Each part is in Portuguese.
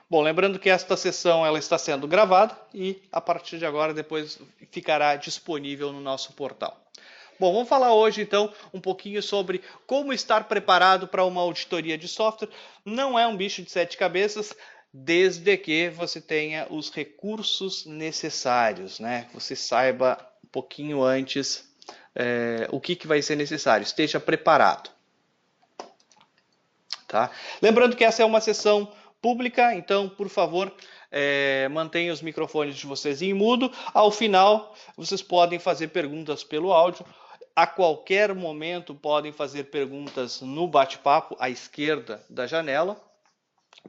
Bom, lembrando que esta sessão ela está sendo gravada e a partir de agora depois ficará disponível no nosso portal. Bom, vamos falar hoje então um pouquinho sobre como estar preparado para uma auditoria de software. Não é um bicho de sete cabeças, desde que você tenha os recursos necessários, né? Você saiba um pouquinho antes o que vai ser necessário, esteja preparado. Tá? Lembrando que essa é uma sessão pública, então, por favor, mantenha os microfones de vocês em mudo. Ao final, vocês podem fazer perguntas pelo áudio. A qualquer momento podem fazer perguntas no bate-papo à esquerda da janela.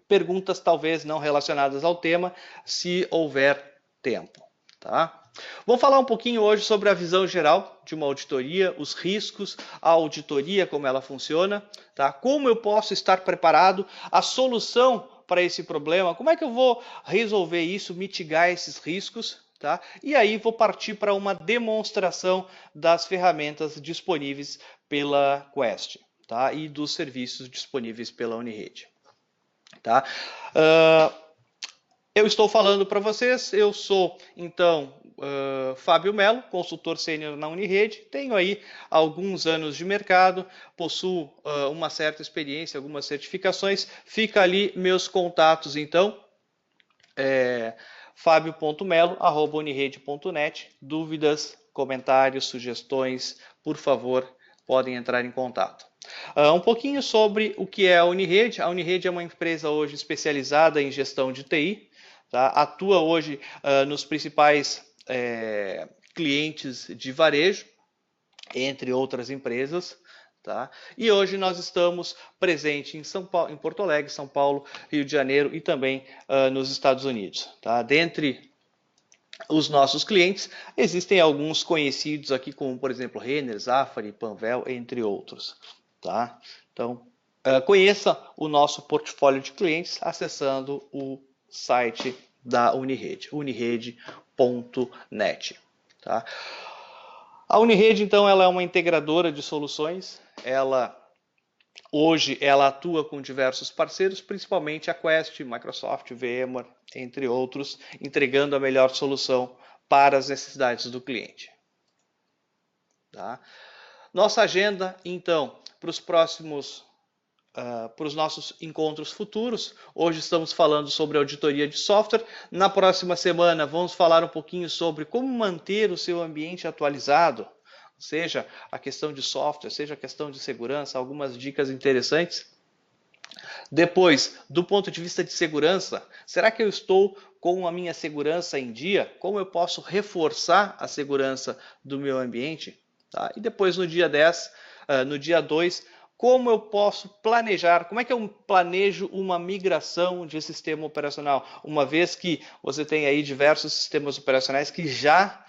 Perguntas talvez não relacionadas ao tema, se houver tempo. Tá? Vamos falar um pouquinho hoje sobre a visão geral de uma auditoria, os riscos, a auditoria, como ela funciona, tá? Como eu posso estar preparado, a solução para esse problema, como é que eu vou resolver isso, mitigar esses riscos, tá? E aí vou partir para uma demonstração das ferramentas disponíveis pela Quest, tá? E dos serviços disponíveis pela Unirede. Tá? Eu estou falando para vocês, eu sou então Fábio Melo, consultor sênior na Unirede, tenho aí alguns anos de mercado, possuo uma certa experiência, algumas certificações, fica ali meus contatos então, fabio.melo@unirede.net, dúvidas, comentários, sugestões, por favor, podem entrar em contato. Um pouquinho sobre o que é a Unirede. A Unirede é uma empresa hoje especializada em gestão de TI, tá? Atua hoje nos principais clientes de varejo, entre outras empresas. Tá? E hoje nós estamos presentes em São Paulo, em Porto Alegre, São Paulo, Rio de Janeiro e também nos Estados Unidos. Tá? Dentre os nossos clientes, existem alguns conhecidos aqui, como por exemplo Renner, Zafari, Panvel, entre outros. Tá? Então, conheça o nosso portfólio de clientes acessando o site da Unirede, unirede.net. Tá? A Unirede, então, ela é uma integradora de soluções. Hoje ela atua com diversos parceiros, principalmente a Quest, Microsoft, VMware, entre outros, entregando a melhor solução para as necessidades do cliente. Tá? Nossa agenda, então, para os próximos, para os nossos encontros futuros. Hoje estamos falando sobre auditoria de software. Na próxima semana vamos falar um pouquinho sobre como manter o seu ambiente atualizado, seja a questão de software, seja a questão de segurança, algumas dicas interessantes. Depois, do ponto de vista de segurança, será que eu estou com a minha segurança em dia? Como eu posso reforçar a segurança do meu ambiente? Tá? E depois, no dia 10, no dia 2, como eu posso planejar, como é que eu planejo uma migração de sistema operacional? Uma vez que você tem aí diversos sistemas operacionais que já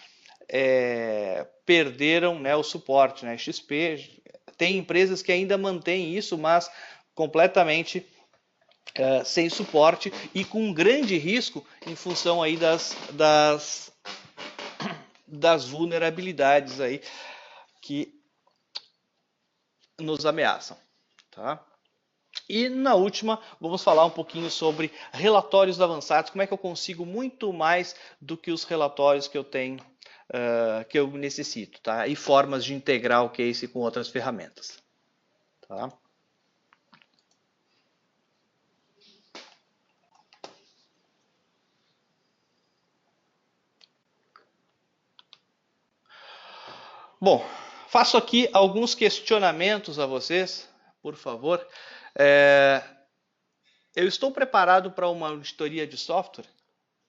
perderam, né, o suporte, né, XP, tem empresas que ainda mantêm isso, mas completamente sem suporte e com um grande risco em função aí das vulnerabilidades aí que nos ameaçam. Tá? E na última, vamos falar um pouquinho sobre relatórios avançados, como é que eu consigo muito mais do que os relatórios que eu tenho, que eu necessito, tá? E formas de integrar o case com outras ferramentas. Tá? Bom, faço aqui alguns questionamentos a vocês, por favor. Eu estou preparado para uma auditoria de software?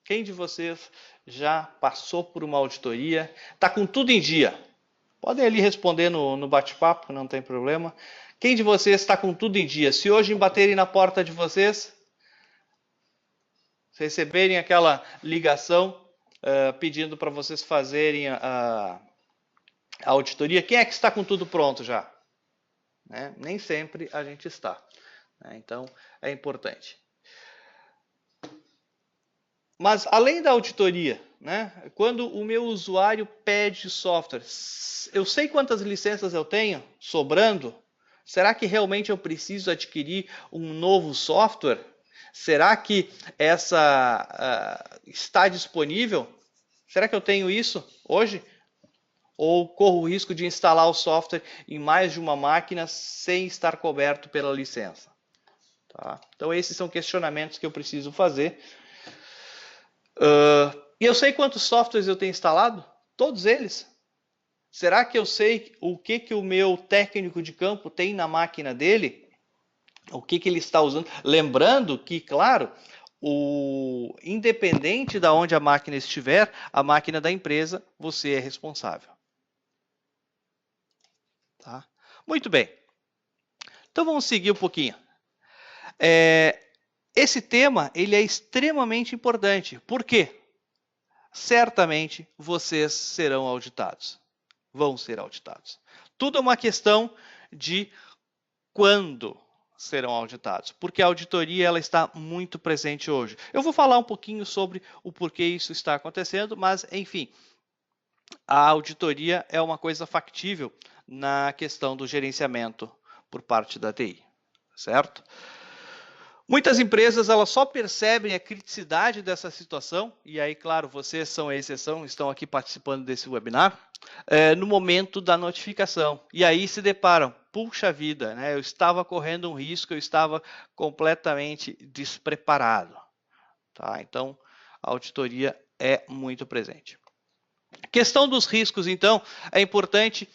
Quem de vocês já passou por uma auditoria? Está com tudo em dia? Podem ali responder no bate-papo, não tem problema. Quem de vocês está com tudo em dia? Se hoje baterem na porta de vocês, receberem aquela ligação pedindo para vocês fazerem a auditoria, quem é que está com tudo pronto já? Né? Nem sempre a gente está. Né? Então, é importante. Mas, além da auditoria, né? Quando o meu usuário pede software, eu sei quantas licenças eu tenho sobrando? Será que realmente eu preciso adquirir um novo software? Será que essa está disponível? Será que eu tenho isso hoje? Ou corro o risco de instalar o software em mais de uma máquina sem estar coberto pela licença? Tá? Então esses são questionamentos que eu preciso fazer. E eu sei quantos softwares eu tenho instalado? Todos eles. Será que eu sei o que o meu técnico de campo tem na máquina dele? O que ele está usando? Lembrando que, claro, independente de onde a máquina estiver, a máquina da empresa, você é responsável. Tá? Muito bem. Então vamos seguir um pouquinho. Esse tema ele é extremamente importante. Por quê? Certamente vocês serão auditados. Vão ser auditados. Tudo é uma questão de quando serão auditados, porque a auditoria ela está muito presente hoje. Eu vou falar um pouquinho sobre o porquê isso está acontecendo, mas enfim, a auditoria é uma coisa factível na questão do gerenciamento por parte da TI, certo? Muitas empresas elas só percebem a criticidade dessa situação, e aí, claro, vocês são a exceção, estão aqui participando desse webinar, no momento da notificação. E aí se deparam, puxa vida, né, eu estava correndo um risco, eu estava completamente despreparado. Tá? Então, a auditoria é muito presente. Questão dos riscos, então, é importante,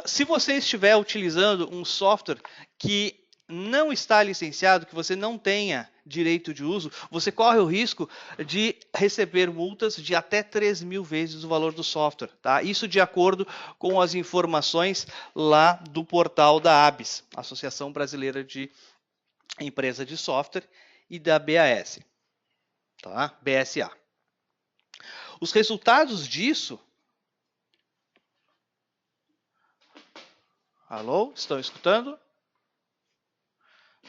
se você estiver utilizando um software que não está licenciado, que você não tenha direito de uso, você corre o risco de receber multas de até 3.000 vezes o valor do software. Tá? Isso de acordo com as informações lá do portal da ABS, Associação Brasileira de Empresa de Software, e da BAS, tá? BSA. Os resultados disso... Alô? Estão escutando?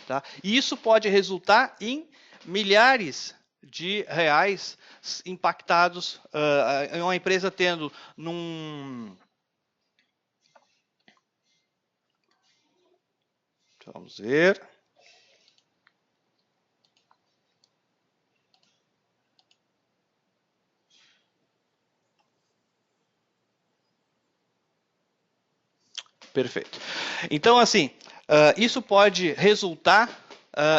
Tá? E isso pode resultar em milhares de reais impactados, uma empresa tendo Vamos ver. Perfeito. Então, assim, isso pode resultar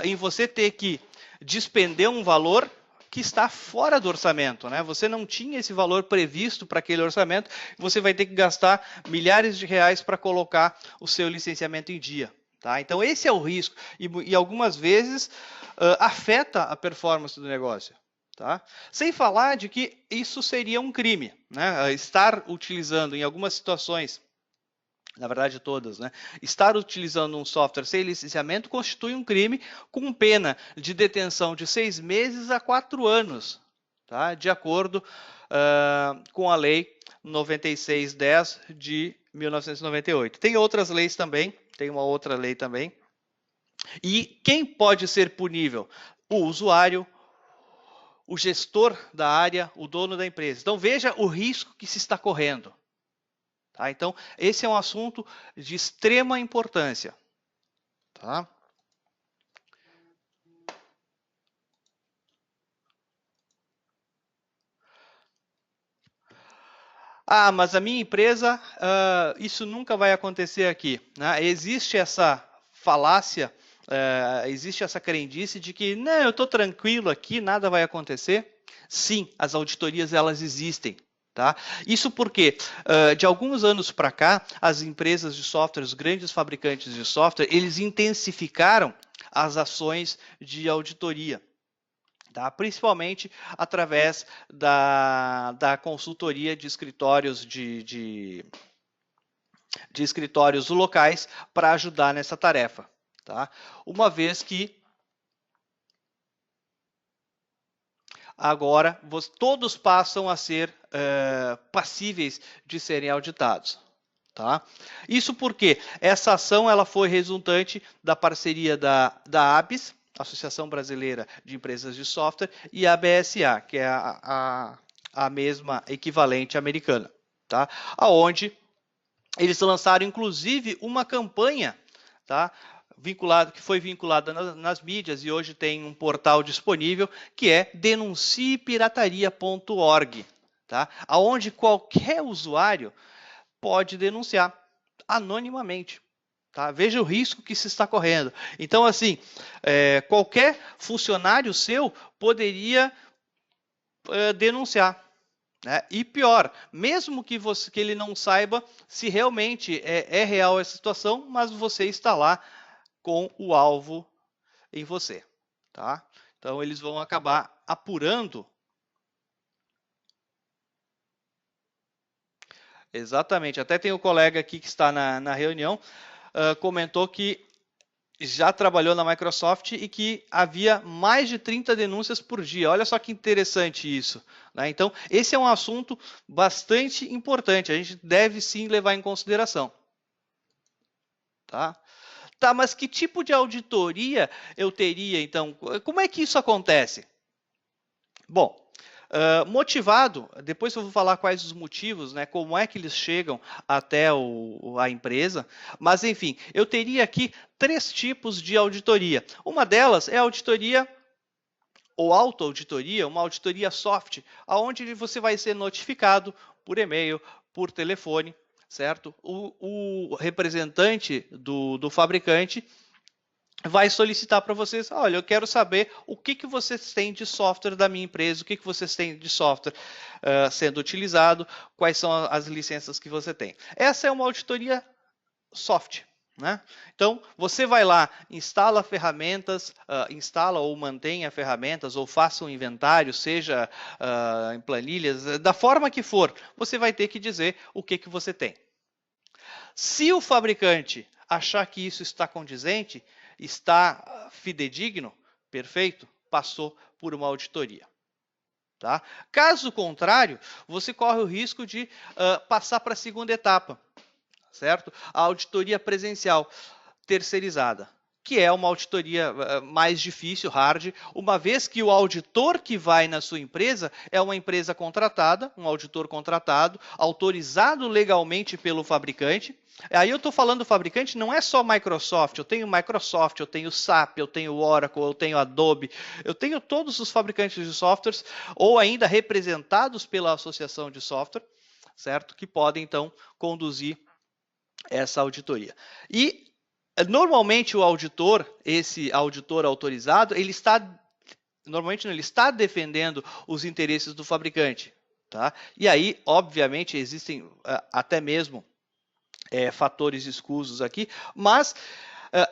em você ter que despender um valor que está fora do orçamento, né? Você não tinha esse valor previsto para aquele orçamento, você vai ter que gastar milhares de reais para colocar o seu licenciamento em dia. Tá? Então, esse é o risco e algumas vezes afeta a performance do negócio. Tá? Sem falar de que isso seria um crime, né? Estar utilizando em algumas situações, na verdade todas, né? Estar utilizando um software sem licenciamento constitui um crime com pena de detenção de 6 meses a 4 anos, tá? De acordo com a Lei 9610 de 1998. Tem outras leis também, tem uma outra lei também. E quem pode ser punível? O usuário, o gestor da área, o dono da empresa. Então veja o risco que se está correndo. Tá? Então, esse é um assunto de extrema importância. Tá? Ah, mas a minha empresa, isso nunca vai acontecer aqui. Né? Existe essa falácia, existe essa crendice de que, não, eu estou tranquilo aqui, nada vai acontecer. Sim, as auditorias elas existem. Tá? Isso porque, de alguns anos para cá, as empresas de software, os grandes fabricantes de software, eles intensificaram as ações de auditoria. Tá? Principalmente através da consultoria de escritórios de escritórios locais para ajudar nessa tarefa. Tá? Uma vez que agora todos passam a ser passíveis de serem auditados. Tá? Isso porque essa ação ela foi resultante da parceria da ABS, Associação Brasileira de Empresas de Software, e a BSA, que é a mesma equivalente americana, tá? Onde eles lançaram, inclusive, uma campanha, tá? que foi vinculada nas mídias e hoje tem um portal disponível, que é denunciepirataria.org, tá? Onde qualquer usuário pode denunciar anonimamente. Tá? Veja o risco que se está correndo. Então, assim, qualquer funcionário seu poderia denunciar. Né? E pior, mesmo que ele não saiba se realmente é real essa situação, mas você está lá com o alvo em você. Tá? Então, eles vão acabar apurando. Exatamente. Até tem um colega aqui que está na reunião, comentou que já trabalhou na Microsoft e que havia mais de 30 denúncias por dia. Olha só que interessante isso. Né? Então, esse é um assunto bastante importante. A gente deve sim levar em consideração. Tá? Tá, mas que tipo de auditoria eu teria, então? Como é que isso acontece? Bom, motivado, depois eu vou falar quais os motivos, né, como é que eles chegam até a empresa, mas enfim, eu teria aqui 3 tipos de auditoria. Uma delas é a auditoria ou autoauditoria, uma auditoria soft, onde você vai ser notificado por e-mail, por telefone, certo? O representante do fabricante vai solicitar para vocês, olha, eu quero saber o que vocês têm de software da minha empresa, o que vocês têm de software sendo utilizado, quais são as licenças que você tem. Essa é uma auditoria soft. Né? Então, você vai lá, instala ferramentas, instala ou mantenha ferramentas, ou faça um inventário, seja em planilhas, da forma que for, você vai ter que dizer o que você tem. Se o fabricante achar que isso está condizente, está fidedigno, perfeito, passou por uma auditoria. Tá? Caso contrário, você corre o risco de passar para a segunda etapa, certo? A auditoria presencial terceirizada, que é uma auditoria mais difícil, hard, uma vez que o auditor que vai na sua empresa é uma empresa contratada, um auditor contratado, autorizado legalmente pelo fabricante. Aí eu estou falando do fabricante, não é só Microsoft, eu tenho SAP, eu tenho Oracle, eu tenho Adobe, eu tenho todos os fabricantes de softwares, ou ainda representados pela associação de software, certo? Que podem, então, conduzir essa auditoria. E, normalmente, o auditor, esse auditor autorizado, ele está defendendo os interesses do fabricante. Tá? E aí, obviamente, existem até mesmo fatores escusos aqui, mas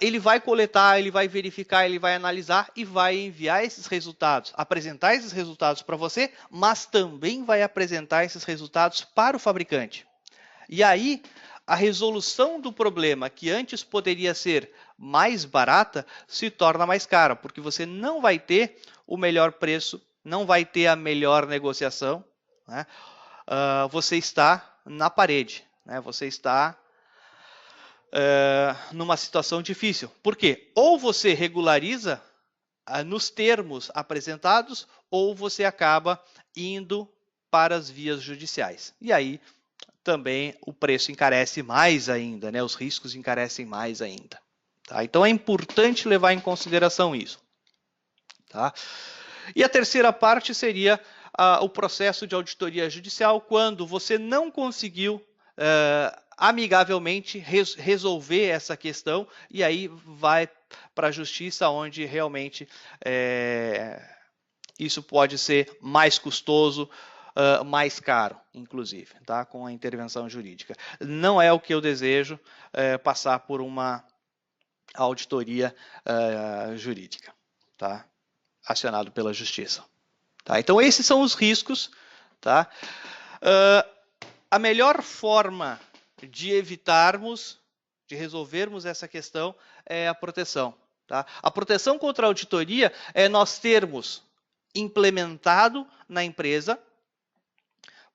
ele vai coletar, ele vai verificar, ele vai analisar e vai enviar esses resultados, apresentar esses resultados para você, mas também vai apresentar esses resultados para o fabricante. E aí, a resolução do problema, que antes poderia ser mais barata, se torna mais cara, porque você não vai ter o melhor preço, não vai ter a melhor negociação, né? Você está na parede, né? Você está numa situação difícil. Por quê? Ou você regulariza nos termos apresentados, ou você acaba indo para as vias judiciais. E aí, também o preço encarece mais ainda, né? Os riscos encarecem mais ainda. Tá? Então é importante levar em consideração isso. Tá? E a terceira parte seria o processo de auditoria judicial, quando você não conseguiu amigavelmente resolver essa questão, e aí vai para a justiça, onde realmente isso pode ser mais custoso, mais caro, inclusive, tá? Com a intervenção jurídica. Não é o que eu desejo, passar por uma auditoria jurídica, tá? Acionado pela justiça. Tá? Então, esses são os riscos. Tá? A melhor forma de evitarmos, de resolvermos essa questão, é a proteção. Tá? A proteção contra a auditoria é nós termos implementado na empresa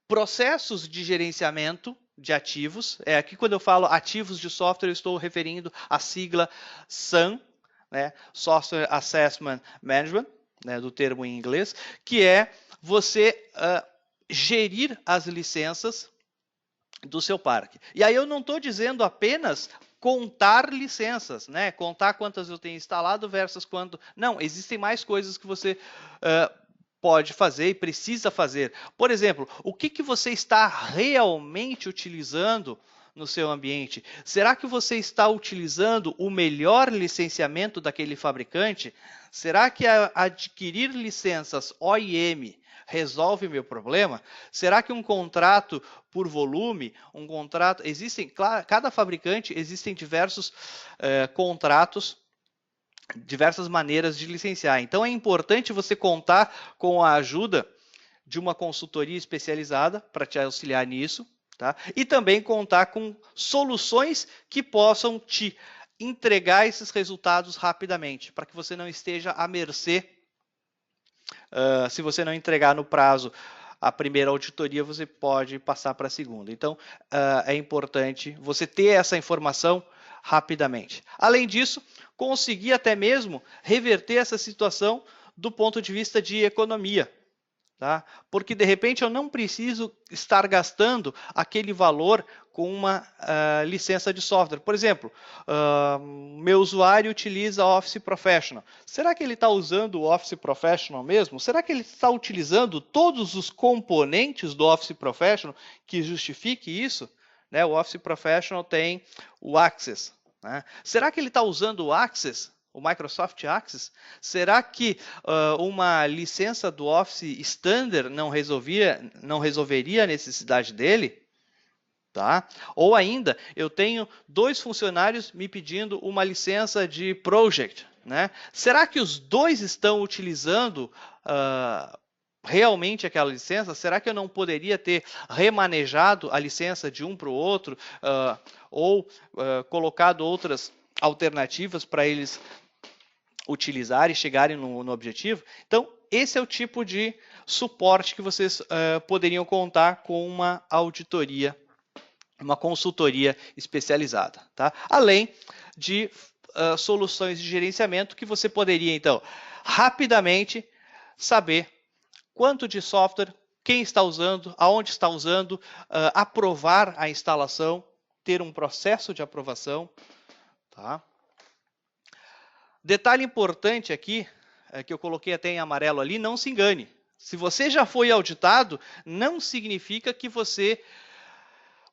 processos de gerenciamento de ativos. Aqui, quando eu falo ativos de software, eu estou referindo à sigla SAM, né? Software Assessment Management, né? Do termo em inglês, que é você gerir as licenças do seu parque. E aí eu não estou dizendo apenas contar licenças, né? Contar quantas eu tenho instalado versus quanto... Não, existem mais coisas que você pode fazer e precisa fazer. Por exemplo, o que você está realmente utilizando no seu ambiente? Será que você está utilizando o melhor licenciamento daquele fabricante? Será que adquirir licenças OEM resolve o meu problema? Será que um contrato por volume, um contrato... Existem, claro, cada fabricante, existem diversos contratos, diversas maneiras de licenciar. Então é importante você contar com a ajuda de uma consultoria especializada para te auxiliar nisso, tá? E também contar com soluções que possam te entregar esses resultados rapidamente, para que você não esteja à mercê. Se você não entregar no prazo a primeira auditoria, você pode passar para a segunda. Então, é importante você ter essa informação rapidamente. Além disso, conseguir até mesmo reverter essa situação do ponto de vista de economia. Tá? Porque, de repente, eu não preciso estar gastando aquele valor com uma licença de software. Por exemplo, meu usuário utiliza Office Professional. Será que ele está usando o Office Professional mesmo? Será que ele está utilizando todos os componentes do Office Professional que justifique isso? Né? O Office Professional tem o Access. Né? Será que ele está usando o Access? O Microsoft Access? Será que uma licença do Office Standard não resolveria a necessidade dele? Tá? Ou ainda, eu tenho 2 funcionários me pedindo uma licença de Project. Né? Será que os 2 estão utilizando realmente aquela licença? Será que eu não poderia ter remanejado a licença de um para o outro ou colocado outras alternativas para eles utilizarem e chegarem no objetivo? Então, esse é o tipo de suporte que vocês poderiam contar com uma auditoria, uma consultoria especializada. Tá? Além de soluções de gerenciamento que você poderia, então, rapidamente saber quanto de software, quem está usando, aonde está usando, aprovar a instalação, ter um processo de aprovação. Tá? Detalhe importante aqui, que eu coloquei até em amarelo ali, não se engane. Se você já foi auditado, não significa que você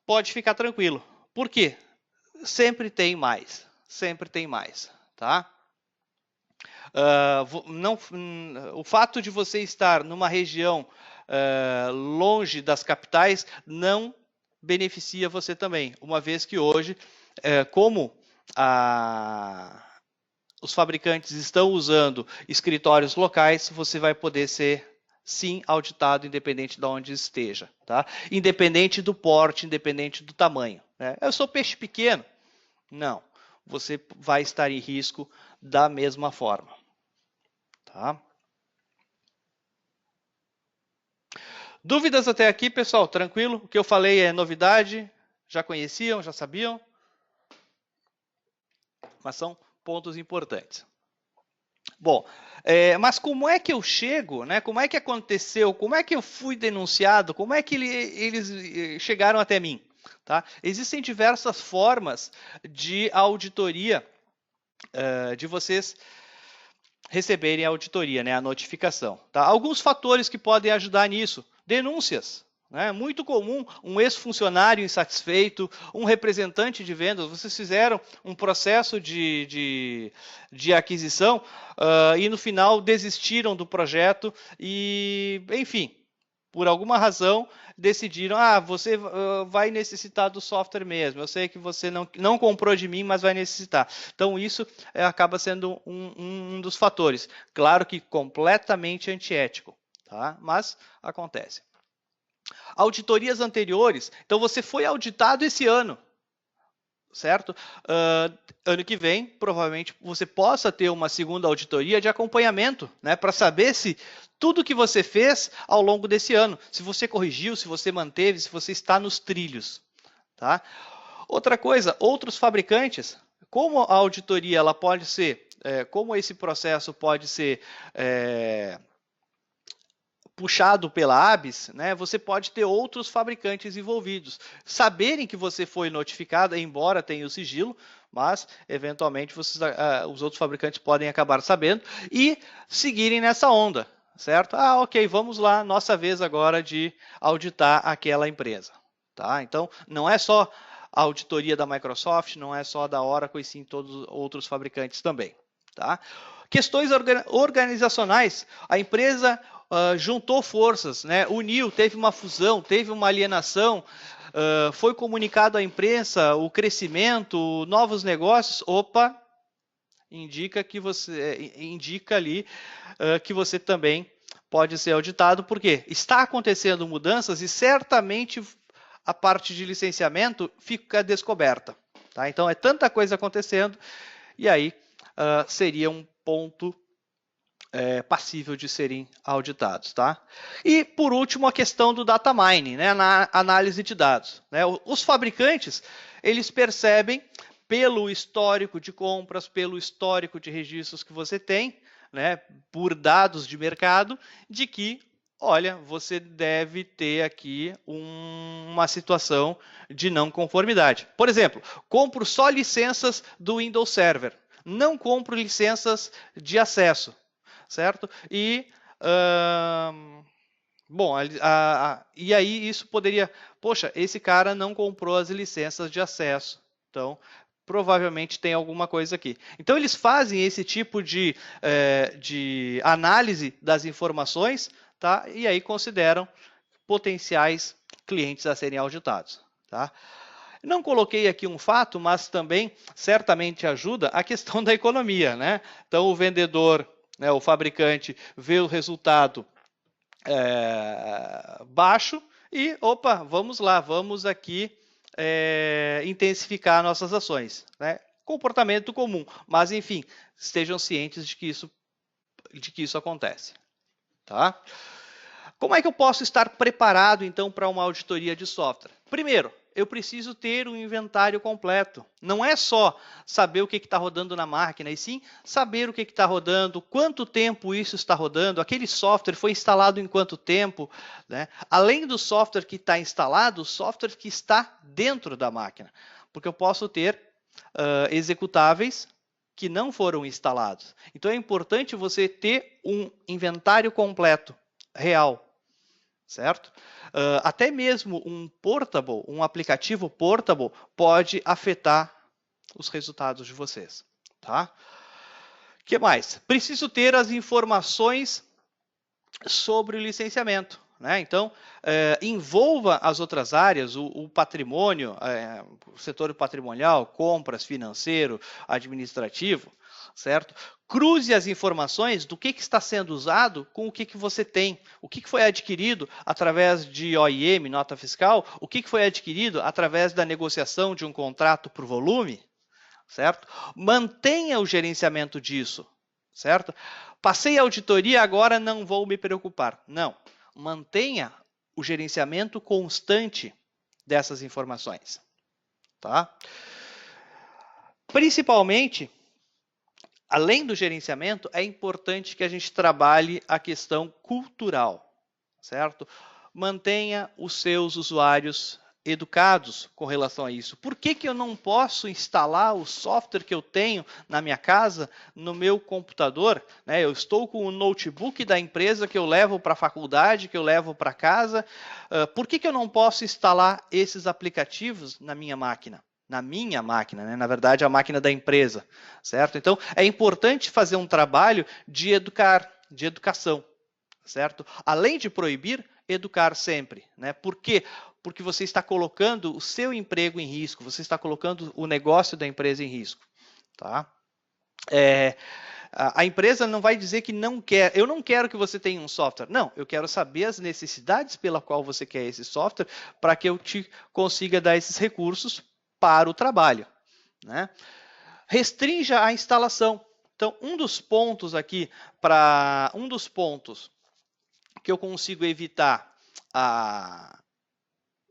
pode ficar tranquilo. Por quê? Sempre tem mais. Sempre tem mais. Tá? O fato de você estar numa região longe das capitais não beneficia você também, uma vez que hoje, como os fabricantes estão usando escritórios locais, você vai poder ser, sim, auditado independente de onde esteja. Tá? Independente do porte, independente do tamanho. Né? Eu sou peixe pequeno? Não. Você vai estar em risco da mesma forma. Tá? Dúvidas até aqui, pessoal? Tranquilo? O que eu falei é novidade? Já conheciam? Já sabiam? Mas são pontos importantes. Bom, mas como é que eu chego, né? Como é que aconteceu? Como é que eu fui denunciado? Como é que eles chegaram até mim? Tá? Existem diversas formas de auditoria, de vocês receberem a auditoria, né? A notificação. Tá? Alguns fatores que podem ajudar nisso. Denúncias. É muito comum um ex-funcionário insatisfeito, um representante de vendas, vocês fizeram um processo de aquisição e no final desistiram do projeto e, enfim, por alguma razão decidiram, você vai necessitar do software mesmo, eu sei que você não comprou de mim, mas vai necessitar. Então isso acaba sendo um dos fatores. Claro que completamente antiético, tá? Mas acontece. Auditorias anteriores, então você foi auditado esse ano, certo? Ano que vem, provavelmente você possa ter uma segunda auditoria de acompanhamento, né, para saber se tudo que você fez ao longo desse ano, se você corrigiu, se você manteve, se você está nos trilhos. Tá? Outra coisa, outros fabricantes, como a auditoria ela pode ser, como esse processo pode ser puxado pela ABS, né, você pode ter outros fabricantes envolvidos. Saberem que você foi notificado, embora tenha o sigilo, mas eventualmente os outros fabricantes podem acabar sabendo e seguirem nessa onda, certo? Ah, ok, vamos lá, nossa vez agora de auditar aquela empresa, tá? Então, não é só a auditoria da Microsoft, não é só da Oracle, e sim todos os outros fabricantes também, tá? Questões organizacionais, a empresa juntou forças, né? Uniu, teve uma fusão, teve uma alienação, foi comunicado à imprensa o crescimento, novos negócios, opa, indica ali que você também pode ser auditado, porque está acontecendo mudanças e certamente a parte de licenciamento fica descoberta. Tá? Então é tanta coisa acontecendo e aí seria um ponto passível de serem auditados. Tá? E, por último, a questão do data mining, né, na análise de dados. Né? Os fabricantes, eles percebem pelo histórico de compras, pelo histórico de registros que você tem, né, por dados de mercado, de que, olha, você deve ter aqui uma situação de não conformidade. Por exemplo, compro só licenças do Windows Server, não compro licenças de acesso, certo? E bom, e aí isso poderia, poxa, esse cara não comprou as licenças de acesso, então provavelmente tem alguma coisa aqui. Então eles fazem esse tipo de análise das informações, tá? E aí consideram potenciais clientes a serem auditados, tá? Não coloquei aqui um fato, mas também certamente ajuda a questão da economia, né? Então o vendedor, né, o fabricante vê o resultado baixo e, opa, vamos lá, vamos aqui intensificar nossas ações. Né? Comportamento comum, mas enfim, estejam cientes de que isso acontece. Tá? Como é que eu posso estar preparado, então, para uma auditoria de software? Primeiro, eu preciso ter um inventário completo. Não é só saber o que está rodando na máquina, e sim saber o que está rodando, quanto tempo isso está rodando, aquele software foi instalado em quanto tempo. Né? Além do software que está instalado, o software que está dentro da máquina. Porque eu posso ter executáveis que não foram instalados. Então é importante você ter um inventário completo, real. Certo? Até mesmo um aplicativo portable pode afetar os resultados de vocês. Tá? O que mais? Preciso ter as informações sobre o licenciamento. Né? Então, envolva as outras áreas, o patrimônio, o setor patrimonial, compras, financeiro, administrativo, certo? Cruze as informações do que está sendo usado com o que você tem, o que foi adquirido através de OIM, nota fiscal, o que foi adquirido através da negociação de um contrato por volume, certo? Mantenha o gerenciamento disso, certo? Passei a auditoria, agora não vou me preocupar. Não, mantenha o gerenciamento constante dessas informações, tá? Principalmente, além do gerenciamento, é importante que a gente trabalhe a questão cultural, certo? Mantenha os seus usuários educados com relação a isso. Por que eu não posso instalar o software que eu tenho na minha casa, no meu computador? Né? Eu estou com o notebook da empresa que eu levo para a faculdade, que eu levo para casa. Por que eu não posso instalar esses aplicativos na minha máquina? Na minha máquina, né? Na verdade, a máquina da empresa, certo? Então, é importante fazer um trabalho de educação, certo? Além de proibir, educar sempre, né? Por quê? Porque você está colocando o seu emprego em risco, você está colocando o negócio da empresa em risco, tá? A empresa não vai dizer que não quer, eu não quero que você tenha um software. Não, eu quero saber as necessidades pela qual você quer esse software para que eu te consiga dar esses recursos para o trabalho. Né? Restrinja a instalação. Então, um dos pontos que eu consigo evitar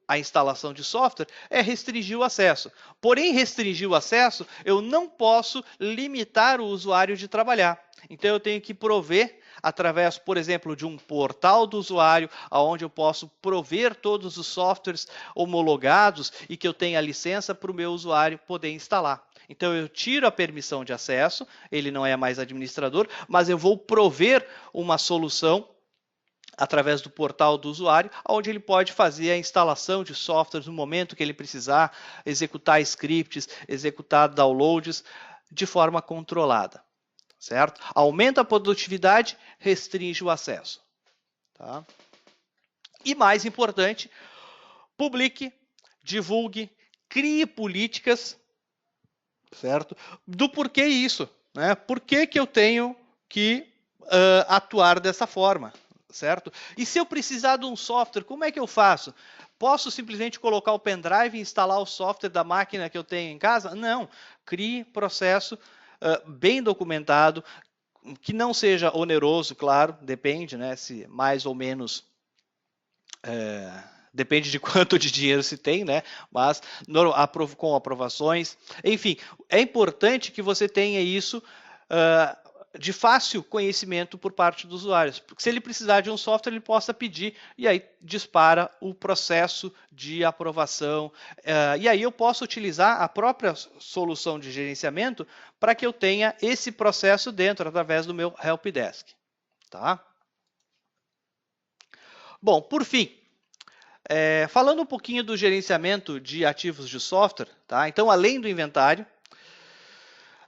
a instalação de software é restringir o acesso. Porém, restringir o acesso, eu não posso limitar o usuário de trabalhar. Então, eu tenho que prover através, por exemplo, de um portal do usuário, onde eu posso prover todos os softwares homologados e que eu tenha licença para o meu usuário poder instalar. Então, eu tiro a permissão de acesso, ele não é mais administrador, mas eu vou prover uma solução através do portal do usuário, onde ele pode fazer a instalação de softwares no momento que ele precisar, executar scripts, executar downloads de forma controlada, certo? Aumenta a produtividade, restringe o acesso. Tá? E mais importante, publique, divulgue, crie políticas, certo? Do porquê isso, né? Por que eu tenho que atuar dessa forma, certo? E se eu precisar de um software, como é que eu faço? Posso simplesmente colocar o pendrive e instalar o software da máquina que eu tenho em casa? Não. Crie processo bem documentado, que não seja oneroso, claro, depende, né? Se mais ou menos... depende de quanto de dinheiro se tem, né? Mas com aprovações. Enfim, é importante que você tenha isso de fácil conhecimento por parte dos usuários. Porque se ele precisar de um software, ele possa pedir e aí dispara o processo de aprovação. E aí eu posso utilizar a própria solução de gerenciamento para que eu tenha esse processo dentro, através do meu helpdesk. Tá? Bom, por fim, falando um pouquinho do gerenciamento de ativos de software, tá? Então, além do inventário,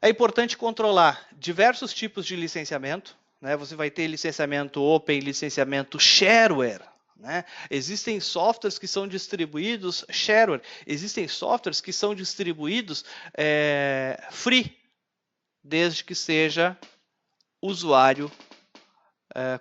é importante controlar diversos tipos de licenciamento, né? Você vai ter licenciamento open, licenciamento shareware, né? Existem softwares que são distribuídos shareware, existem softwares que são distribuídos free, desde que seja usuário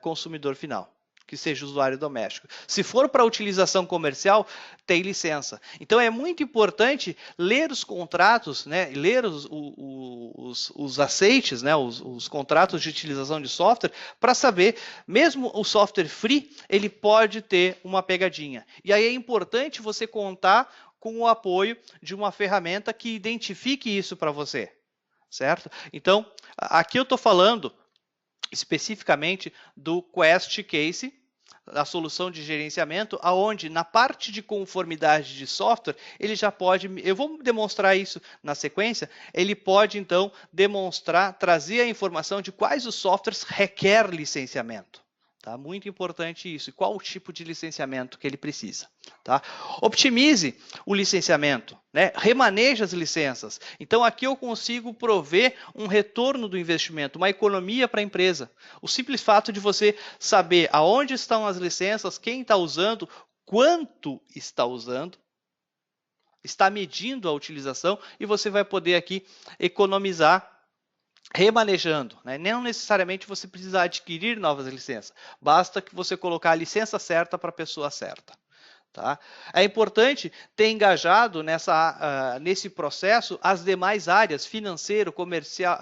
consumidor final, que seja usuário doméstico. Se for para utilização comercial, tem licença. Então, é muito importante ler os contratos, né, ler os aceites, né, os contratos de utilização de software, para saber, mesmo o software free, ele pode ter uma pegadinha. E aí é importante você contar com o apoio de uma ferramenta que identifique isso para você, certo? Então, aqui eu estou falando especificamente do Quest Case, a solução de gerenciamento, aonde na parte de conformidade de software, ele já pode, eu vou demonstrar isso na sequência, ele pode então demonstrar, trazer a informação de quais os softwares requer licenciamento. Tá? Muito importante isso. E qual o tipo de licenciamento que ele precisa. Tá? Optimize o licenciamento, né? Remaneje as licenças. Então, aqui eu consigo prover um retorno do investimento, uma economia para a empresa. O simples fato de você saber aonde estão as licenças, quem está usando, quanto está usando, está medindo a utilização e você vai poder aqui economizar remanejando, né? Não necessariamente você precisa adquirir novas licenças, basta que você colocar a licença certa para a pessoa certa. Tá? É importante ter engajado nesse processo as demais áreas, financeiro, comercial,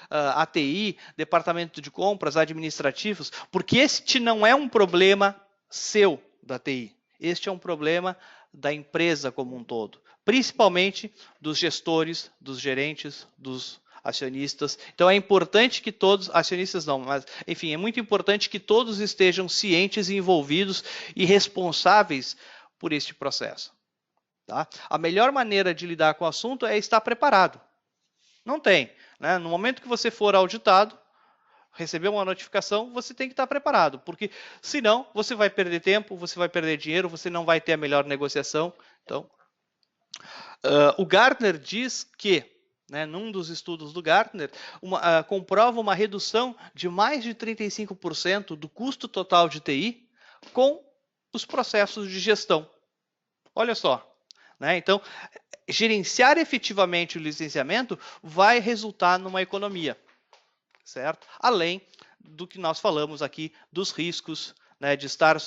ATI, departamento de compras, administrativos, porque este não é um problema seu da TI, este é um problema da empresa como um todo, principalmente dos gestores, dos gerentes, dos acionistas. Então é importante que todos, acionistas não, mas enfim, é muito importante que todos estejam cientes, envolvidos e responsáveis por este processo. Tá? A melhor maneira de lidar com o assunto é estar preparado. Não tem, né? No momento que você for auditado, receber uma notificação, você tem que estar preparado, porque senão você vai perder tempo, você vai perder dinheiro, você não vai ter a melhor negociação. Então, o Gartner diz que num dos estudos do Gartner, comprova uma redução de mais de 35% do custo total de TI com os processos de gestão. Olha só. Então, gerenciar efetivamente o licenciamento vai resultar numa economia, certo? Além do que nós falamos aqui dos riscos, de estar...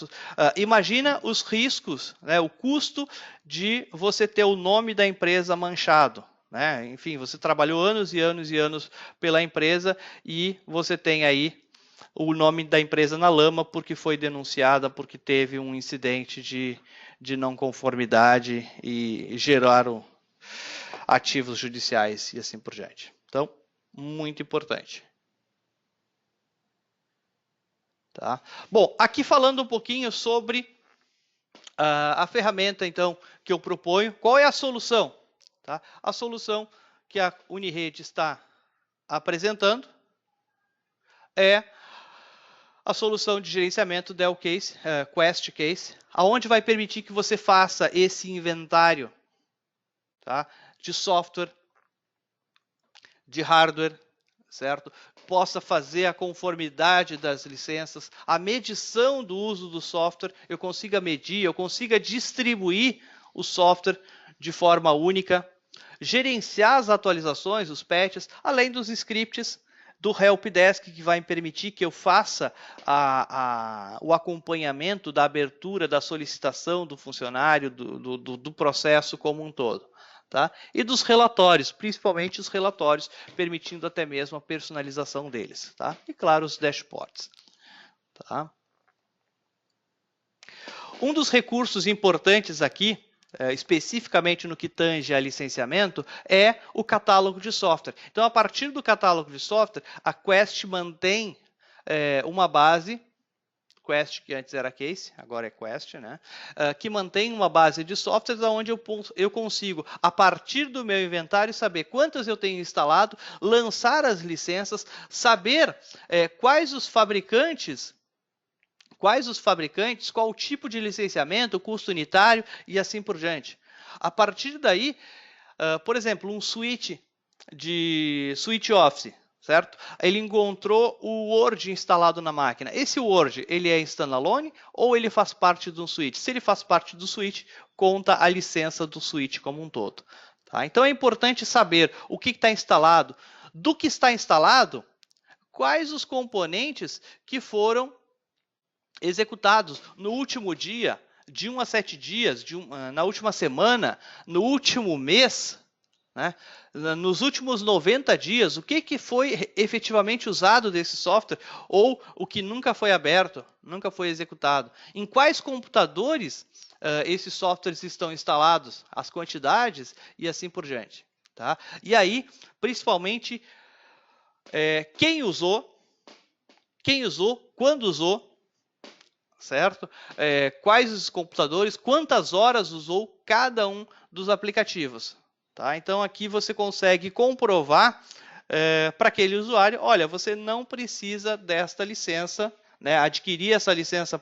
imagina os riscos, o custo de você ter o nome da empresa manchado. Enfim, você trabalhou anos e anos e anos pela empresa e você tem aí o nome da empresa na lama porque foi denunciada, porque teve um incidente de não conformidade e geraram ativos judiciais e assim por diante. Então, muito importante. Tá? Bom, aqui falando um pouquinho sobre a ferramenta então que eu proponho, qual é a solução? Tá? A solução que a Unirede está apresentando é a solução de gerenciamento Dell Case, Quest Case, aonde vai permitir que você faça esse inventário, tá, de software, de hardware, certo? Possa fazer a conformidade das licenças, a medição do uso do software, eu consiga medir, eu consiga distribuir o software de forma única, gerenciar as atualizações, os patches, além dos scripts do helpdesk, que vai permitir que eu faça o acompanhamento da abertura, da solicitação do funcionário, do processo como um todo. Tá? E dos relatórios, principalmente os relatórios, permitindo até mesmo a personalização deles. Tá? E claro, os dashboards. Tá? Um dos recursos importantes aqui, especificamente no que tange a licenciamento, é o catálogo de software. Então, a partir do catálogo de software, a Quest mantém uma base, Quest, que antes era Case, agora é Quest, né? Que mantém uma base de softwares onde eu consigo, a partir do meu inventário, saber quantas eu tenho instalado, lançar as licenças, saber quais os fabricantes, qual o tipo de licenciamento, custo unitário e assim por diante. A partir daí, por exemplo, um switch Office, certo? Ele encontrou o Word instalado na máquina. Esse Word, ele é standalone ou ele faz parte de um switch? Se ele faz parte do switch, conta a licença do switch como um todo. Tá? Então é importante saber o que está instalado, do que está instalado, quais os componentes que foram executados no último dia, de 1 a 7 dias, na última semana, no último mês, né? Nos últimos 90 dias, o que foi efetivamente usado desse software ou o que nunca foi aberto, nunca foi executado. Em quais computadores esses softwares estão instalados, as quantidades e assim por diante. Tá? E aí, principalmente, quem usou, quando usou, certo? Quais os computadores, quantas horas usou cada um dos aplicativos. Tá? Então, aqui você consegue comprovar para aquele usuário, olha, você não precisa desta licença, né, adquirir essa licença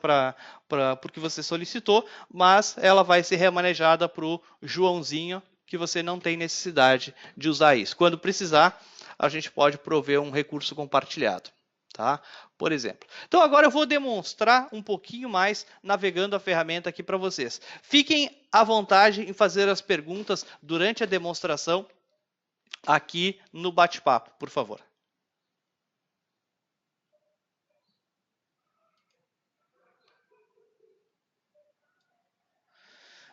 porque você solicitou, mas ela vai ser remanejada para o Joãozinho, que você não tem necessidade de usar isso. Quando precisar, a gente pode prover um recurso compartilhado. Tá? Por exemplo. Então agora eu vou demonstrar um pouquinho mais navegando a ferramenta aqui para vocês. Fiquem à vontade em fazer as perguntas durante a demonstração aqui no bate-papo, por favor.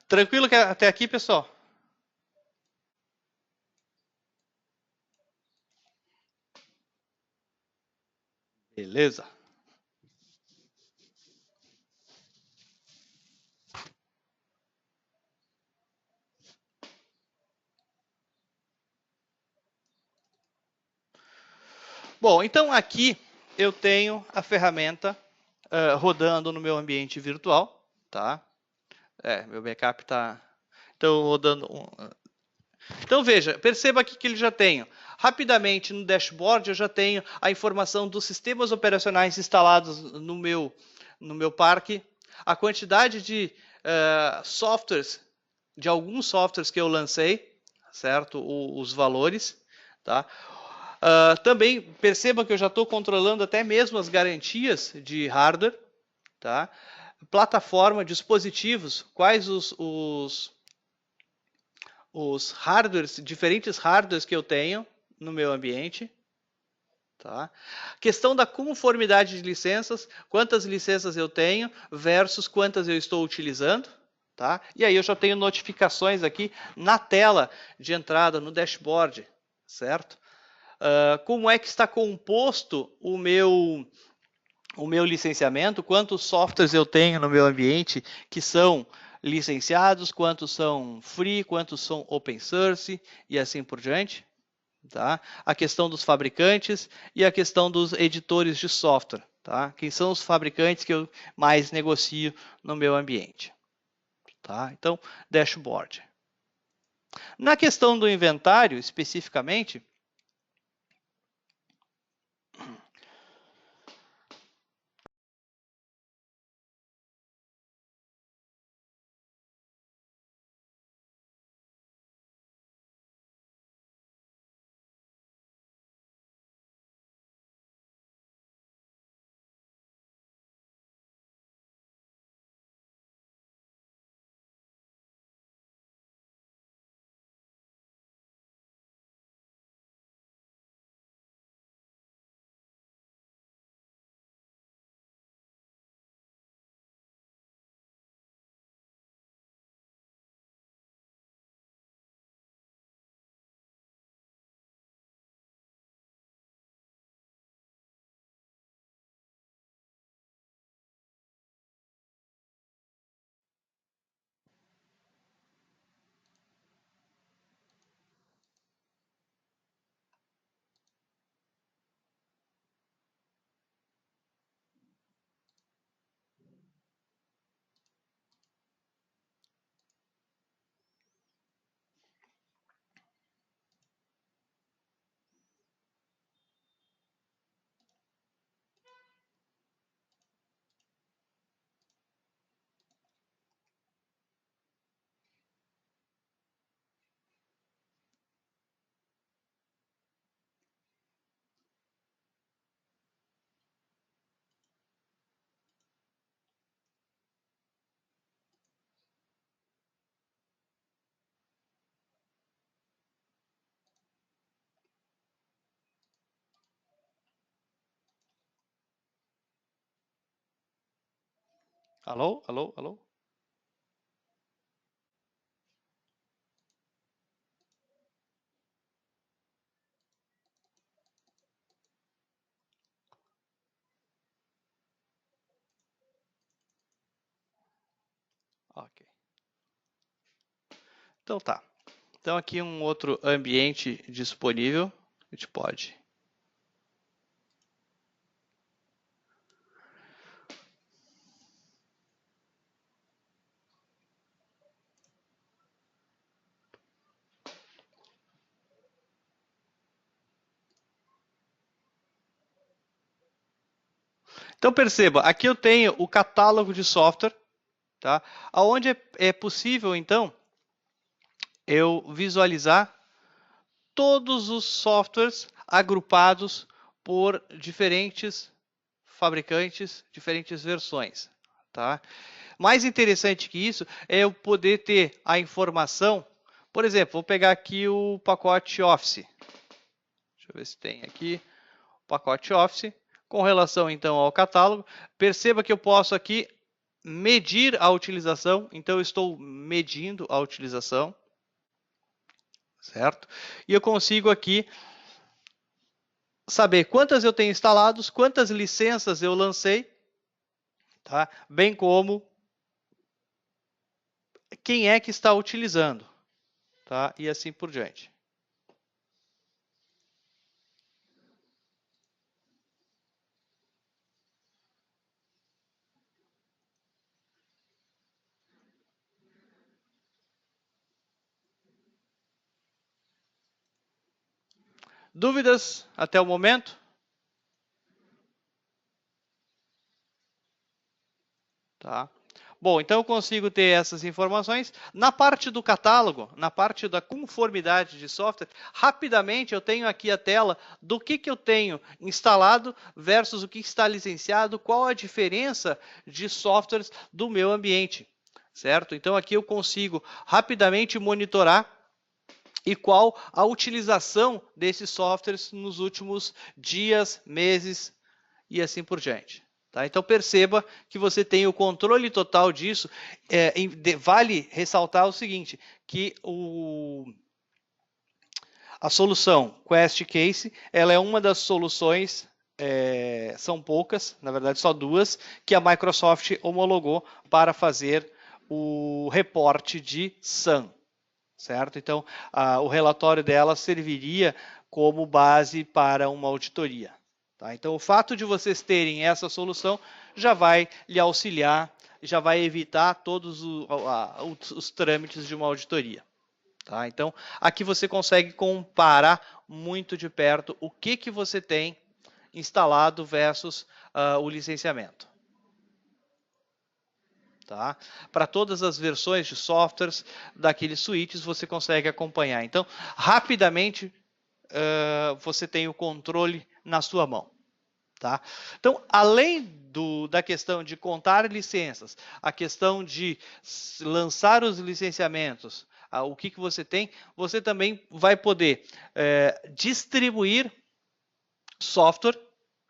Tranquilo até aqui, pessoal? Beleza. Bom, então aqui eu tenho a ferramenta rodando no meu ambiente virtual, tá? Meu backup está rodando. Então veja, perceba aqui que ele já tem. Rapidamente no dashboard eu já tenho a informação dos sistemas operacionais instalados no meu parque, a quantidade de softwares, de alguns softwares que eu lancei, certo? Os valores, tá? Também perceba que eu já estou controlando até mesmo as garantias de hardware, tá? Plataforma, dispositivos, quais os hardwares, diferentes hardwares que eu tenho no meu ambiente. Tá? Questão da conformidade de licenças, quantas licenças eu tenho versus quantas eu estou utilizando. Tá? E aí eu já tenho notificações aqui na tela de entrada, no dashboard, certo? Como é que está composto o meu licenciamento, quantos softwares eu tenho no meu ambiente que são licenciados, quantos são free, quantos são open source e assim por diante. Tá? A questão dos fabricantes e a questão dos editores de software. Tá? Quem são os fabricantes que eu mais negocio no meu ambiente. Tá? Então, dashboard. Na questão do inventário, especificamente, alô, alô, alô? Ok. Então tá. Então aqui um outro ambiente disponível. A gente pode. Então perceba, aqui eu tenho o catálogo de software, tá? Onde é possível, então, eu visualizar todos os softwares agrupados por diferentes fabricantes, diferentes versões, tá? Mais interessante que isso é eu poder ter a informação, por exemplo, vou pegar aqui o pacote Office. Deixa eu ver se tem aqui o pacote Office. Com relação então ao catálogo, perceba que eu posso aqui medir a utilização, então eu estou medindo a utilização, certo? E eu consigo aqui saber quantas eu tenho instalados, quantas licenças eu lancei, tá? Bem como quem é que está utilizando, tá? E assim por diante. Dúvidas até o momento? Tá. Bom, então eu consigo ter essas informações. Na parte do catálogo, na parte da conformidade de software, rapidamente eu tenho aqui a tela do que eu tenho instalado versus o que está licenciado, qual a diferença de softwares do meu ambiente, certo? Então aqui eu consigo rapidamente monitorar e qual a utilização desses softwares nos últimos dias, meses e assim por diante. Tá? Então perceba que você tem o controle total disso. Vale ressaltar o seguinte, que a solução Quest Case ela é uma das soluções, são poucas, na verdade só duas, que a Microsoft homologou para fazer o reporte de SAM. Certo? Então, o relatório dela serviria como base para uma auditoria. Tá? Então, o fato de vocês terem essa solução já vai lhe auxiliar, já vai evitar todos os trâmites de uma auditoria. Tá? Então, aqui você consegue comparar muito de perto o que você tem instalado versus o licenciamento. Tá? Para todas as versões de softwares daqueles switches, você consegue acompanhar. Então, rapidamente, você tem o controle na sua mão. Tá? Então, além da questão de contar licenças, a questão de lançar os licenciamentos, o que você tem, você também vai poder distribuir software.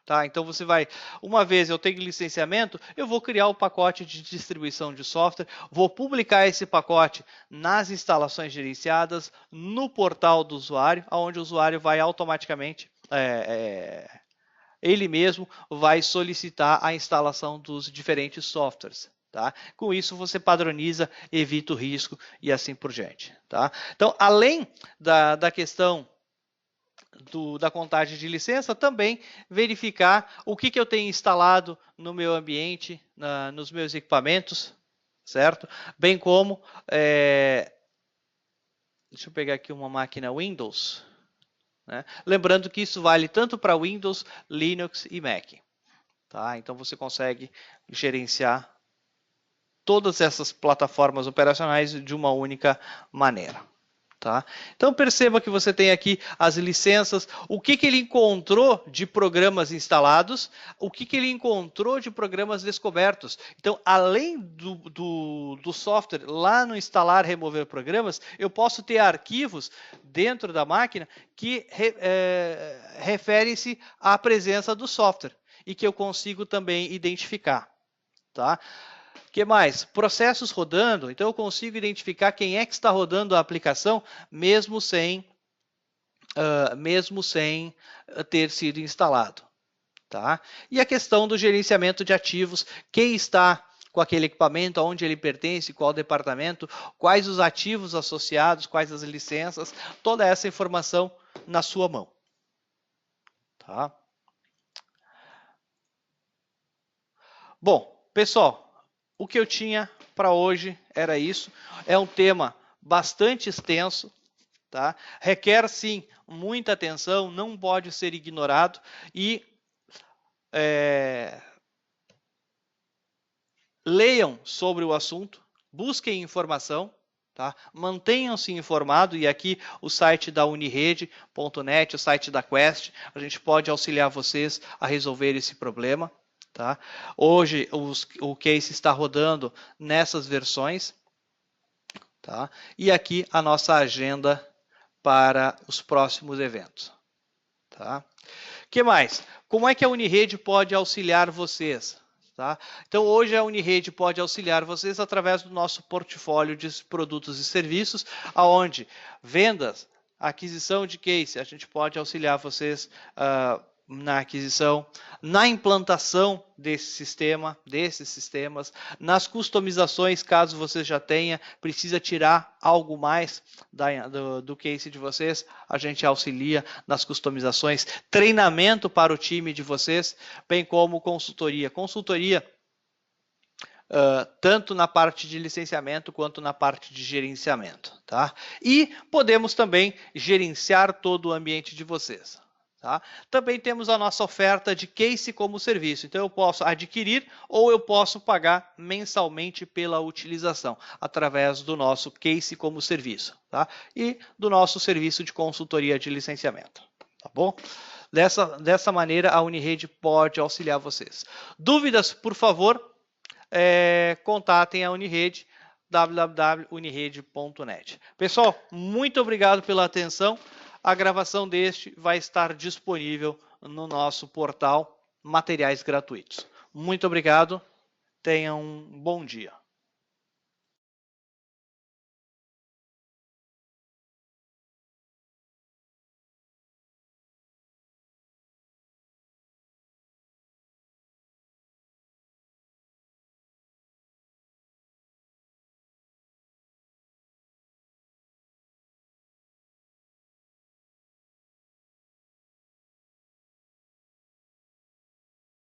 Tá? Então você vai, uma vez eu tenho licenciamento, eu vou criar o pacote de distribuição de software, vou publicar esse pacote nas instalações gerenciadas, no portal do usuário, onde o usuário vai automaticamente, ele mesmo vai solicitar a instalação dos diferentes softwares. Tá? Com isso você padroniza, evita o risco e assim por diante. Tá? Então, além da questão da contagem de licença, também verificar o que eu tenho instalado no meu ambiente, nos meus equipamentos, certo? Bem como, deixa eu pegar aqui uma máquina Windows, né? Lembrando que isso vale tanto para Windows, Linux e Mac. Tá? Então você consegue gerenciar todas essas plataformas operacionais de uma única maneira. Tá? Então perceba que você tem aqui as licenças, o que ele encontrou de programas instalados, o que ele encontrou de programas descobertos. Então, além do software lá no instalar, remover programas, eu posso ter arquivos dentro da máquina que referem-se à presença do software e que eu consigo também identificar. Tá? O que mais? Processos rodando, então eu consigo identificar quem é que está rodando a aplicação, mesmo sem ter sido instalado. Tá? E a questão do gerenciamento de ativos, quem está com aquele equipamento, aonde ele pertence, qual departamento, quais os ativos associados, quais as licenças, toda essa informação na sua mão. Tá? Bom, pessoal, o que eu tinha para hoje era isso. É um tema bastante extenso, tá? Requer sim muita atenção, não pode ser ignorado e leiam sobre o assunto, busquem informação, tá? Mantenham-se informados e aqui o site da unirede.net, o site da Quest, a gente pode auxiliar vocês a resolver esse problema. Tá? Hoje o case está rodando nessas versões. Tá? E aqui a nossa agenda para os próximos eventos. Tá? Que mais? Como é que a Unirede pode auxiliar vocês? Tá? Então hoje a Unirede pode auxiliar vocês através do nosso portfólio de produtos e serviços, aonde vendas, aquisição de case, a gente pode auxiliar vocês na aquisição, na implantação desses sistemas, nas customizações, caso você já tenha, precisa tirar algo mais do case de vocês, a gente auxilia nas customizações, treinamento para o time de vocês, bem como consultoria. Consultoria tanto na parte de licenciamento quanto na parte de gerenciamento. Tá? E podemos também gerenciar todo o ambiente de vocês. Tá? Também temos a nossa oferta de case como serviço. Então eu posso adquirir ou eu posso pagar mensalmente pela utilização, através do nosso case como serviço. Tá? E do nosso serviço de consultoria de licenciamento. Tá bom? Dessa maneira a Unirede pode auxiliar vocês. Dúvidas, por favor, contatem a Unirede, www.unirede.net. Pessoal, muito obrigado pela atenção. A gravação deste vai estar disponível no nosso portal Materiais Gratuitos. Muito obrigado, tenham um bom dia.